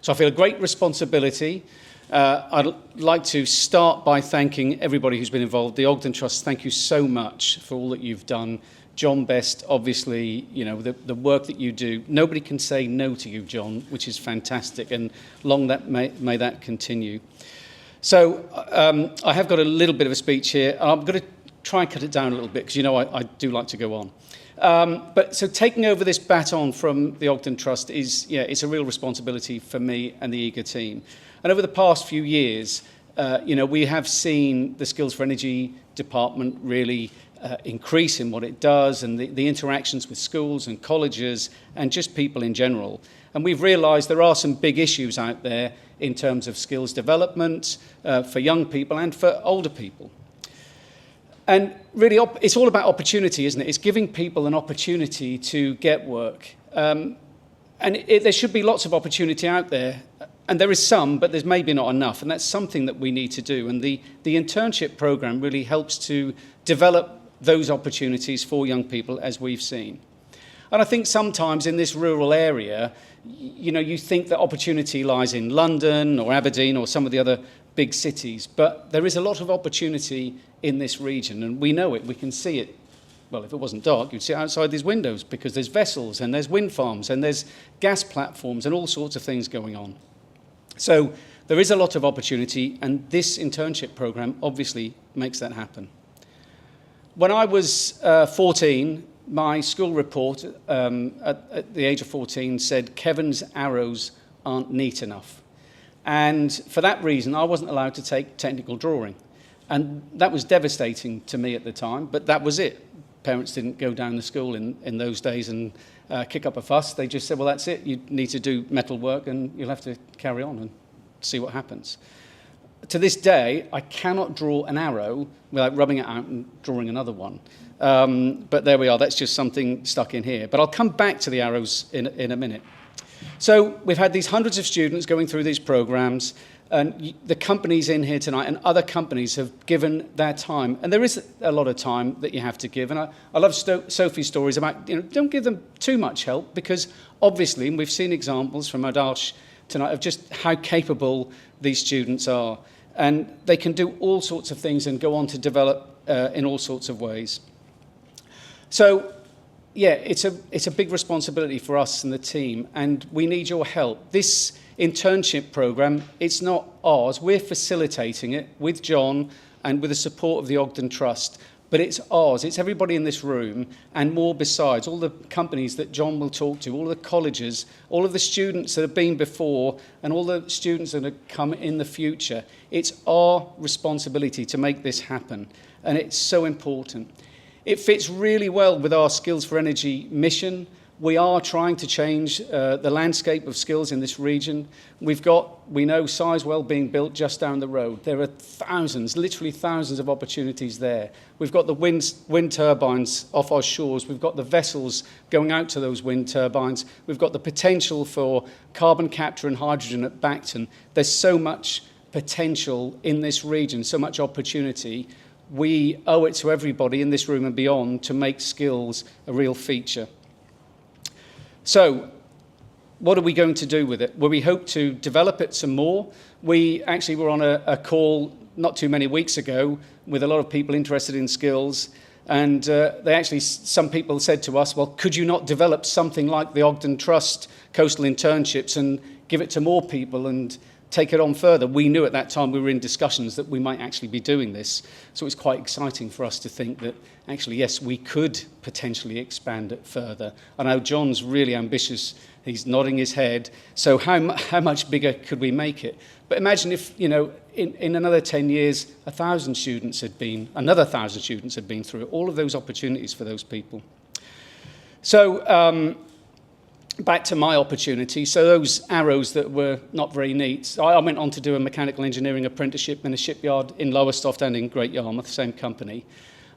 Speaker 17: so I feel a great responsibility. I'd like to start by thanking everybody who's been involved. The Ogden Trust, thank you so much for all that you've done. John Best, obviously, you know, the work that you do. Nobody can say no to you, John, which is fantastic, and long that may that continue. So I have got a little bit of a speech here. I'm going to try and cut it down a little bit because, you know, I do like to go on. But so taking over this baton from the Ogden Trust is, yeah, it's a real responsibility for me and the EGA team. And over the past few years, you know, we have seen the Skills for Energy department really increase in what it does, and the interactions with schools and colleges and just people in general. And we've realised there are some big issues out there in terms of skills development for young people and for older people. And really, it's all about opportunity, isn't it? It's giving people an opportunity to get work. And there should be lots of opportunity out there. And there is some, but there's maybe not enough, and that's something that we need to do. And the internship program really helps to develop those opportunities for young people, as we've seen. And I think sometimes in this rural area, you think that opportunity lies in London or Aberdeen or some of the other big cities, but there is a lot of opportunity in this region, and we know it, we can see it. Well, if it wasn't dark, you'd see it outside these windows, because there's vessels and there's wind farms and there's gas platforms and all sorts of things going on. So there is a lot of opportunity, and this internship program obviously makes that happen. When I was 14, my school report at the age of 14 said Kevin's arrows aren't neat enough. And for that reason, I wasn't allowed to take technical drawing. And that was devastating to me at the time, but that was it. Parents didn't go down the school in those days and kick up a fuss. They just said, well, that's it. You need to do metal work and you'll have to carry on and see what happens. To this day, I cannot draw an arrow without rubbing it out and drawing another one. But there we are. That's just something stuck in here. But I'll come back to the arrows in a minute. So we've had these hundreds of students going through these programs, and the companies in here tonight and other companies have given their time. And there is a lot of time that you have to give. And I love Sophie's stories about, don't give them too much help, because obviously, and we've seen examples from Adarsh tonight of just how capable these students are. And they can do all sorts of things and go on to develop in all sorts of ways. So, yeah, it's a big responsibility for us and the team, and we need your help. This internship program, it's not ours. We're facilitating it with John and with the support of the Ogden Trust, but it's ours. It's everybody in this room and more besides, all the companies that John will talk to, all the colleges, all of the students that have been before, and all the students that have come in the future. It's our responsibility to make this happen, and it's so important. It fits really well with our Skills for Energy mission. We are trying to change the landscape of skills in this region. We know Sizewell being built just down the road. There are thousands, literally thousands of opportunities there. We've got the wind turbines off our shores. We've got the vessels going out to those wind turbines. We've got the potential for carbon capture and hydrogen at Bacton. There's so much potential in this region, so much opportunity. We owe it to everybody in this room and beyond to make skills a real feature. So, what are we going to do with it? Well, we hope to develop it some more. We actually were on a call not too many weeks ago with a lot of people interested in skills, and some people said to us, well, could you not develop something like the Ogden Trust Coastal Internships and give it to more people and take it on further? We knew at that time we were in discussions that we might actually be doing this. So it was quite exciting for us to think that actually, yes, we could potentially expand it further. I know John's really ambitious. He's nodding his head. So how much bigger could we make it? But imagine if, in another 10 years, another 1,000 students had been through it. All of those opportunities for those people. So, back to my opportunity. So those arrows that were not very neat, I went on to do a mechanical engineering apprenticeship in a shipyard in Lowestoft and in Great Yarmouth, the same company.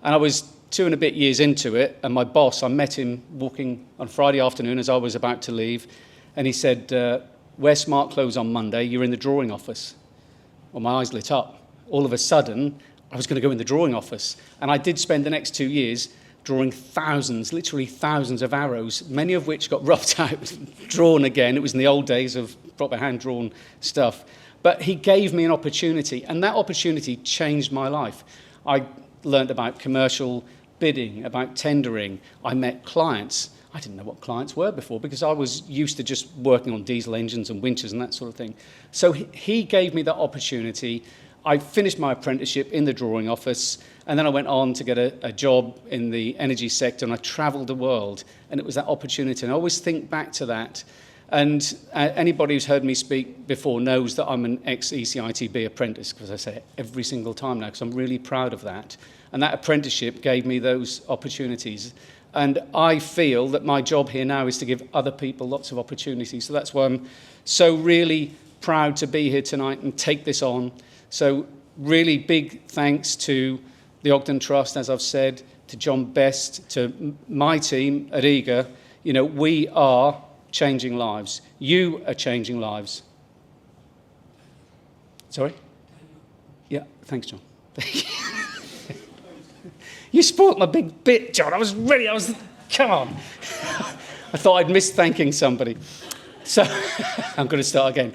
Speaker 17: And I was 2 and a bit years into it, and my boss, I met him walking on Friday afternoon as I was about to leave, and he said, wear smart clothes on Monday, you're in the drawing office. Well, my eyes lit up. All of a sudden, I was going to go in the drawing office. And I did spend the next 2 years drawing thousands, literally thousands of arrows, many of which got rubbed out, drawn again. It was in the old days of proper hand-drawn stuff. But he gave me an opportunity, and that opportunity changed my life. I learned about commercial bidding, about tendering. I met clients. I didn't know what clients were before because I was used to just working on diesel engines and winches and that sort of thing. So he gave me that opportunity. I finished my apprenticeship in the drawing office, and then I went on to get a job in the energy sector, and I travelled the world, and it was that opportunity. And I always think back to that. And anybody who's heard me speak before knows that I'm an ex-ECITB apprentice, because I say it every single time now, because I'm really proud of that. And that apprenticeship gave me those opportunities. And I feel that my job here now is to give other people lots of opportunities. So that's why I'm so really proud to be here tonight and take this on. So really big thanks to the Ogden Trust, as I've said, to John Best, to my team at EAGER. We are changing lives. You are changing lives. Sorry? Yeah, thanks, John. You spoilt my big bit, John. I was ready. Come on. I thought I'd missed thanking somebody. So I'm going to start again.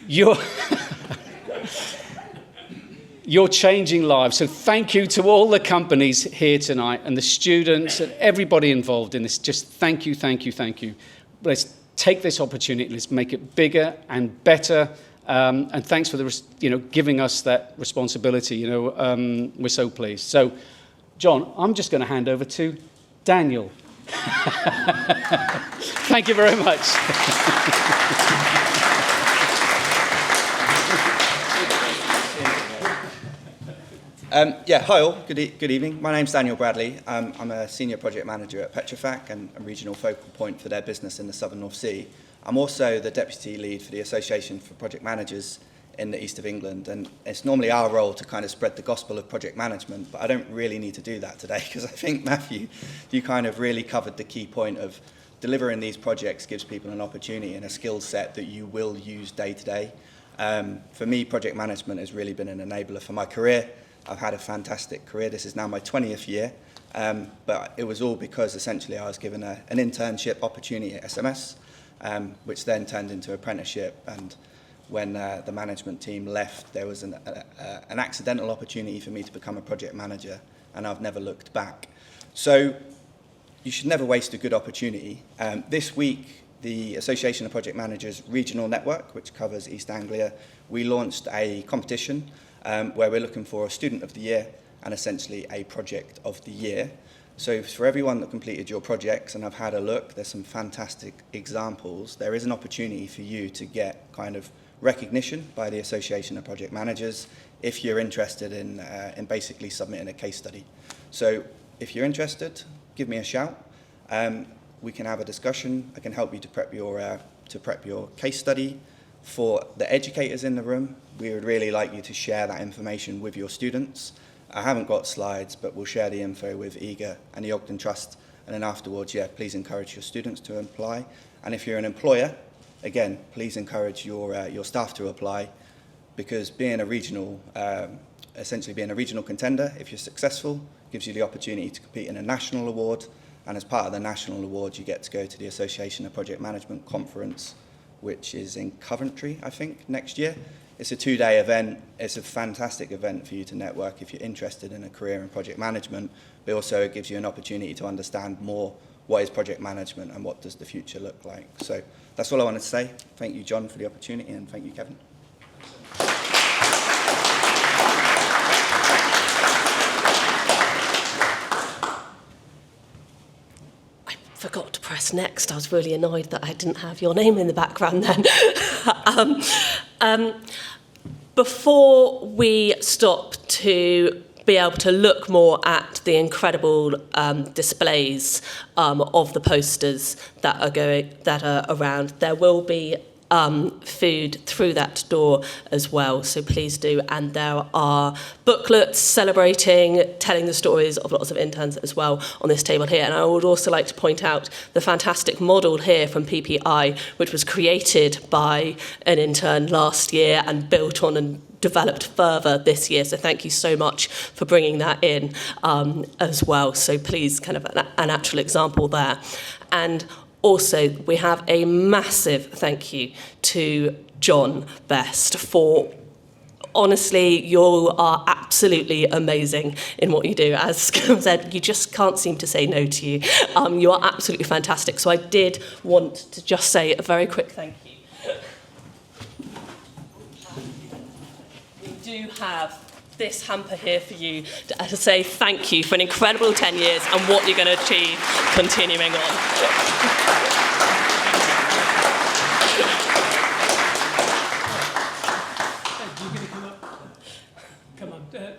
Speaker 17: You're changing lives. So thank you to all the companies here tonight and the students and everybody involved in this. Just thank you, thank you, thank you. Let's take this opportunity. Let's make it bigger and better. And thanks for giving us that responsibility. We're so pleased. So, John, I'm just going to hand over to Daniel. Thank you very much.
Speaker 18: Hi all, good evening. My name's Daniel Bradley. I'm a senior project manager at Petrofac and a regional focal point for their business in the Southern North Sea. I'm also the deputy lead for the Association for Project Managers in the East of England, and it's normally our role to kind of spread the gospel of project management, but I don't really need to do that today because I think, Matthew, you kind of really covered the key point of delivering these projects gives people an opportunity and a skill set that you will use day to day. For me, project management has really been an enabler for my career. I've had a fantastic career. This is now my 20th year, but it was all because essentially I was given an internship opportunity at SMS, which then turned into apprenticeship. And when the management team left, there was an accidental opportunity for me to become a project manager, and I've never looked back. So you should never waste a good opportunity. This week, the Association of Project Managers Regional Network, which covers East Anglia, we launched a competition where we're looking for a Student of the Year and essentially a Project of the Year. So for everyone that completed your projects, and I've had a look, there's some fantastic examples. There is an opportunity for you to get kind of recognition by the Association of Project Managers if you're interested in basically submitting a case study. So if you're interested, give me a shout. We can have a discussion. I can help you to prep your case study. For the educators in the room, we would really like you to share that information with your students. I haven't got slides, but we'll share the info with EAGER and the Ogden Trust, and then afterwards, please encourage your students to apply. And if you're an employer, again, please encourage your staff to apply, because being a regional, essentially being a regional contender, if you're successful, gives you the opportunity to compete in a national award, and as part of the national award, you get to go to the Association of Project Management Conference, which is in Coventry, I think, next year. It's a 2-day event. It's a fantastic event for you to network if you're interested in a career in project management, but also it gives you an opportunity to understand more what is project management and what does the future look like. So that's all I wanted to say. Thank you, John, for the opportunity, and thank you, Kevin.
Speaker 1: Forgot to press next. I was really annoyed that I didn't have your name in the background then. Before we stop to be able to look more at the incredible displays of the posters that are around, there will be food through that door as well, so please do. And there are booklets celebrating, telling the stories of lots of interns as well on this table here. And I would also like to point out the fantastic model here from PPI, which was created by an intern last year and built on and developed further this year. So thank you so much for bringing that in as well. So please, kind of an actual example there. And also, we have a massive thank you to John Best for, honestly, you are absolutely amazing in what you do. As Cam said, you just can't seem to say no to you. You are absolutely fantastic. So I did want to just say a very quick thank you. We do have this hamper here for you to say thank you for an incredible 10 years and what you're going to achieve continuing on.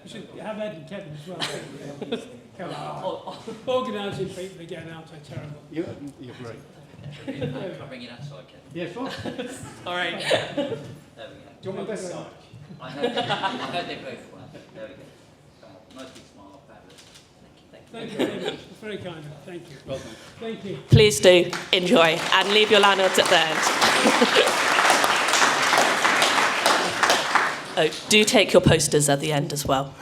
Speaker 5: We should have Ed and Kevin as well. Come on. Organising people again, aren't I terrible?
Speaker 17: You're great.
Speaker 19: I'll bring you that side, Kevin.
Speaker 17: Yeah, fine.
Speaker 1: All right.
Speaker 19: There we go.
Speaker 17: Do you want my best side?
Speaker 19: I heard they both were. There we go. Nice big smile, fabulous.
Speaker 5: Thank you very much. It's very kind of you. Thank you.
Speaker 17: Well done.
Speaker 5: Thank you.
Speaker 1: Please do enjoy and leave your lanyards at the end. Oh, do take your posters at the end as well.